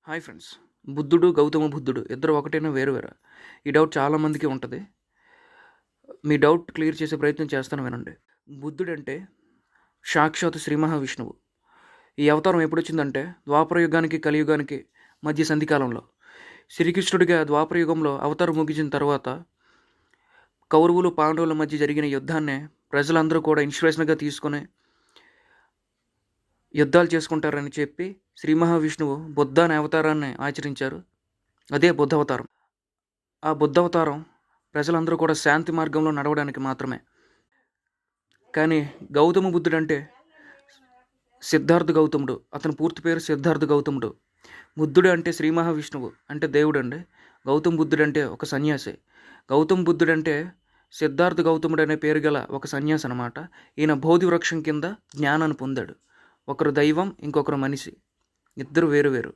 Hi friends. బుద్ధుడు, గౌతమ బుద్ధుడు ఇద్దరు ఒకటేనా వేరు వేరా? ఈ డౌట్ చాలామందికి ఉంటుంది. మీ డౌట్ క్లియర్ చేసే ప్రయత్నం చేస్తాను, వినండి. బుద్ధుడంటే సాక్షాత్ శ్రీ మహావిష్ణువు. ఈ అవతారం ఎప్పుడు వచ్చిందంటే ద్వాపర యుగానికి కలియుగానికి మధ్య సంధికాలంలో. శ్రీకృష్ణుడిగా ద్వాపర యుగంలో అవతారం ముగించిన తర్వాత కౌరవులు పాండవుల మధ్య జరిగిన యుద్ధాన్నే ప్రజలందరూ కూడా ఇన్స్పిరేషన్గా తీసుకొని యుద్ధాలు చేసుకుంటారని చెప్పి శ్రీ మహావిష్ణువు బుద్ధ అనే అవతారాన్ని ఆచరించారు. అదే బుద్ధ అవతారం. ఆ బుద్ధ అవతారం ప్రజలందరూ కూడా శాంతి మార్గంలో నడవడానికి మాత్రమే. కానీ గౌతమ బుద్ధుడు అంటే సిద్ధార్థ గౌతముడు. అతని పూర్తి పేరు సిద్ధార్థ గౌతముడు. బుద్ధుడు అంటే శ్రీ మహావిష్ణువు అంటే దేవుడు అండి. గౌతమ బుద్ధుడు అంటే ఒక సన్యాసి. గౌతమ బుద్ధుడు అంటే సిద్ధార్థ గౌతముడు అనే పేరు గల ఒక సన్యాసి అనమాట. ఈయన బోధి వృక్షం కింద జ్ఞానాన్ని పొందాడు. ఒకరు దైవం, ఇంకొకరు మనిషి. ఇద్దరు వేరు వేరు.